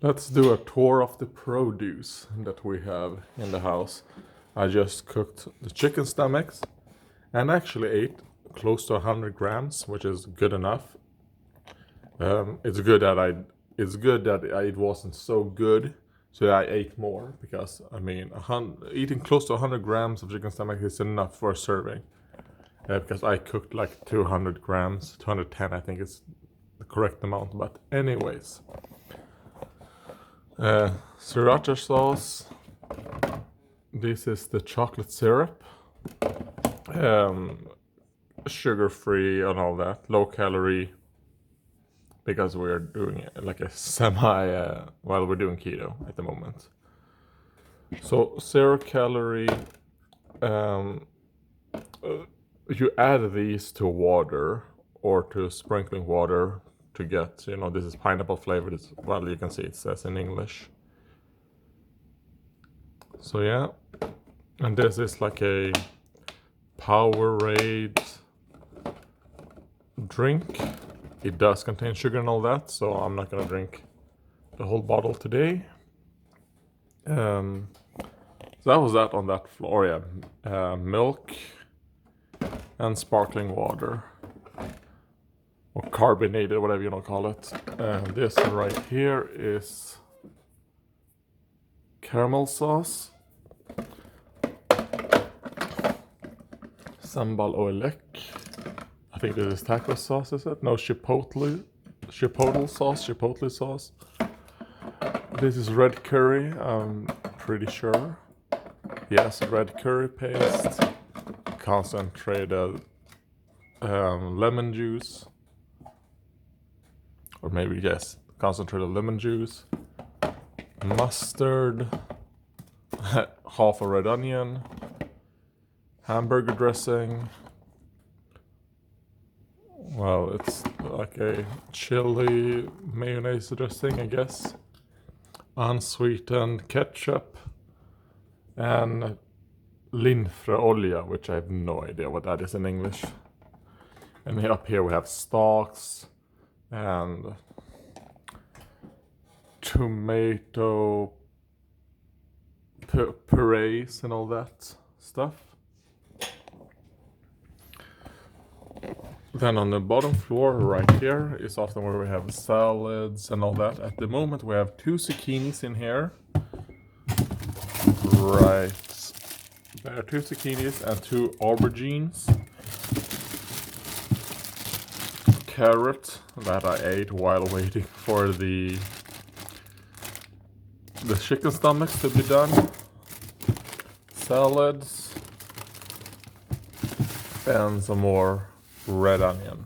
Let's do a tour of the produce that we have in the house. I just cooked the chicken stomachs and actually ate close to 100 grams, which is good enough. It's good that it wasn't so good, so I ate more because I mean, eating close to 100 grams of chicken stomach is enough for a serving. Because I cooked like 200 grams, 210 I think is the correct amount. But anyways, sriracha sauce. This is the chocolate syrup. Um, Sugar free and all that, low calorie. Because we're doing it like a we're doing keto at the moment. So 0 calorie. Um, you add these to water or to sprinkling water to get, this is pineapple flavored. Well, you can see it says in English. So yeah, and this is like a Powerade drink. It does contain sugar and all that, so I'm not gonna drink the whole bottle today. So that was that on that floor. Yeah, milk and sparkling water, or carbonated, whatever you want to call it. And this right here is caramel sauce, sambal oelek. I think this is taco sauce, is it? No, chipotle sauce. This is red curry, I'm pretty sure. Yes, red curry paste, concentrated lemon juice, or maybe, yes, concentrated lemon juice, mustard, half a red onion, hamburger dressing. Well, it's like a chili mayonnaise dressing, I guess. Unsweetened ketchup and linfröolja, which I have no idea what that is in English. And up here we have stalks and tomato purees and all that stuff. Then on the bottom floor right here is often where we have salads and all that. At the moment we have 2 zucchinis in here. Right. There are 2 zucchinis and 2 aubergines. Carrot that I ate while waiting for the chicken stomachs to be done. Salads. And some more red onion,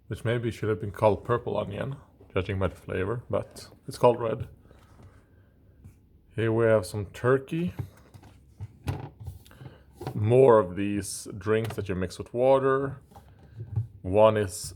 which maybe should have been called purple onion, judging by the flavor, but it's called red. Here we have some turkey, more of these drinks that you mix with water. One is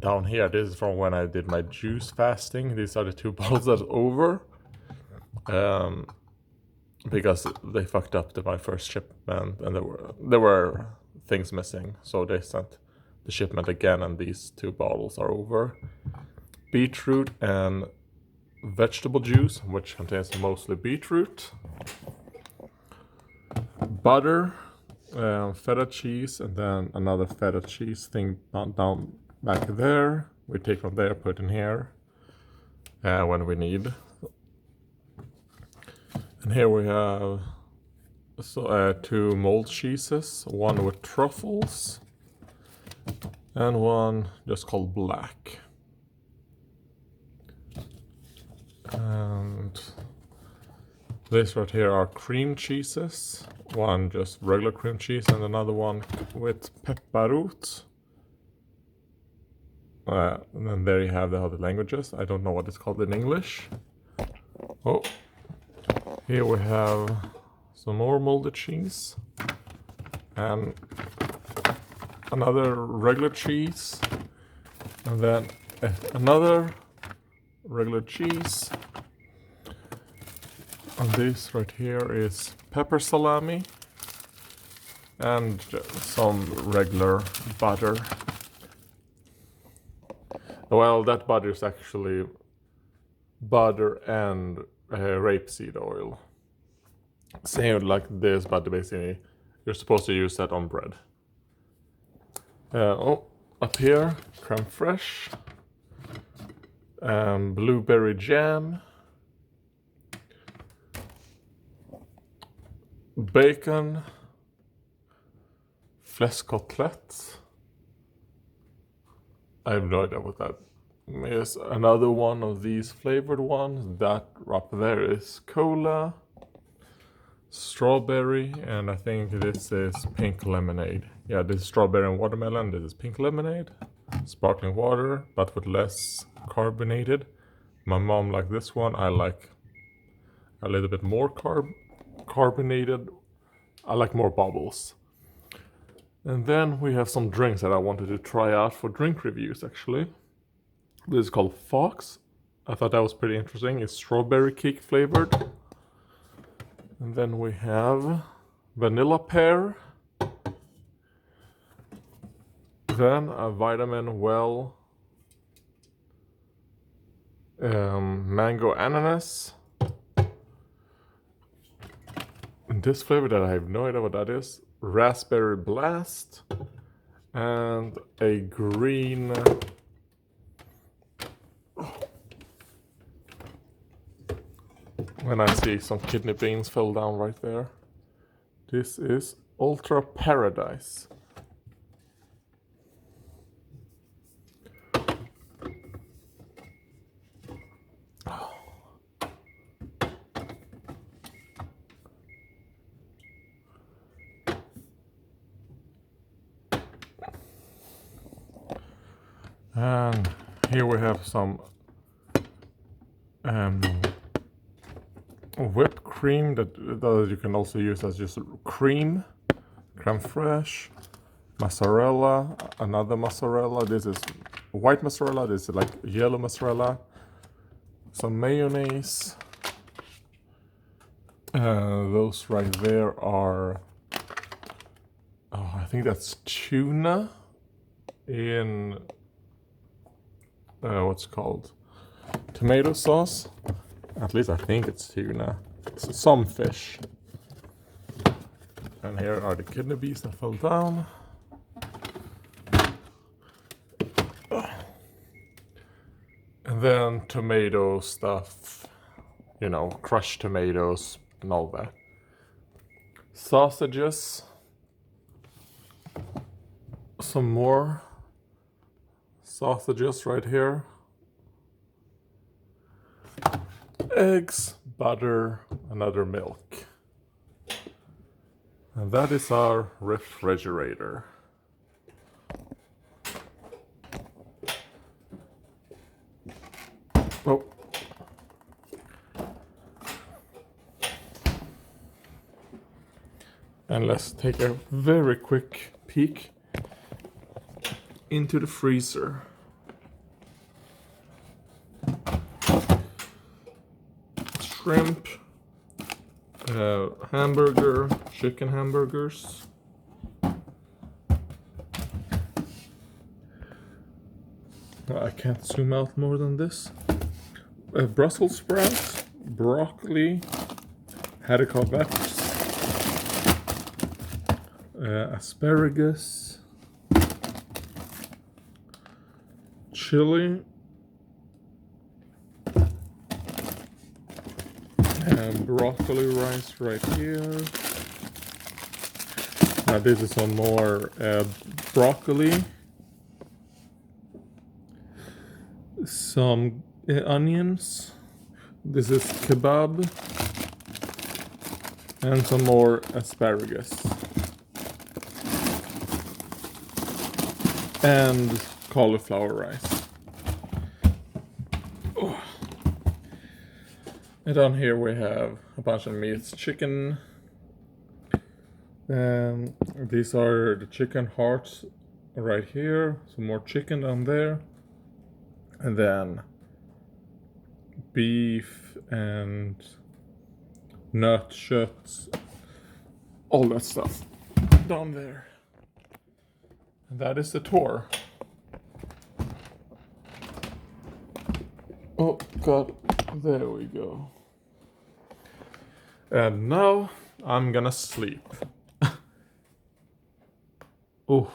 down here. This is from when I did my juice fasting. These are the 2 bottles that's over, because they fucked up my first shipment and there were things missing, so they sent the shipment again, and these 2 bottles are over. Beetroot and vegetable juice, which contains mostly beetroot. Butter, feta cheese, and then another feta cheese thing down back there. We take from there, put in here when we need. And here we have 2 mold cheeses, one with truffles and one just called black. And this right here are cream cheeses, one just regular cream cheese and another one with pepparrot. And then there you have the other languages. I don't know what it's called in English. Oh. Here we have some more molded cheese and another regular cheese, and then another regular cheese. And this right here is pepper salami and some regular butter. Well, that butter is actually butter and rapeseed oil. Same like this, but basically you're supposed to use that on bread. Up here, creme fraiche, blueberry jam, bacon, flesh côtelettes. I have no idea what that is. Another one of these flavored ones. That up there is cola, strawberry, and I think this is pink lemonade. Yeah, this is strawberry and watermelon. This is pink lemonade, sparkling water, but with less carbonated. My mom liked this one. I like a little bit more carbonated. I like more bubbles. And then we have some drinks that I wanted to try out for drink reviews actually. This is called Fox. I thought that was pretty interesting. It's strawberry cake flavored. And then we have vanilla pear. Then a vitamin well mango ananas. And this flavor that I have no idea what that is. Raspberry blast. And a green when I see some kidney beans fell down right there. This is Ultra Paradise. And here we have some whipped cream that you can also use as just cream, creme fraiche, mozzarella, another mozzarella. This is white mozzarella. This is like yellow mozzarella. Some mayonnaise. Those right there are, I think that's tuna in what's it called? Tomato sauce. At least I think it's tuna. It's some fish. And here are the kidney beans that fell down. And then tomato stuff, you know, crushed tomatoes and all that. Sausages. Some more sausages right here. Eggs, butter, another milk. And that is our refrigerator. Oh. And let's take a very quick peek into the freezer. Shrimp, hamburger, chicken hamburgers. I can't zoom out more than this. Brussels sprouts, broccoli, haricot veggies, asparagus, chili, and broccoli rice right here. Now this is some more broccoli, some onions. This is kebab, and some more asparagus, and cauliflower rice. Oh. And down here we have a bunch of meats, chicken. These are the chicken hearts right here. Some more chicken down there. And then beef and nuts, all that stuff down there. And that is the tour. Oh god, there we go. And now I'm gonna sleep. Oh,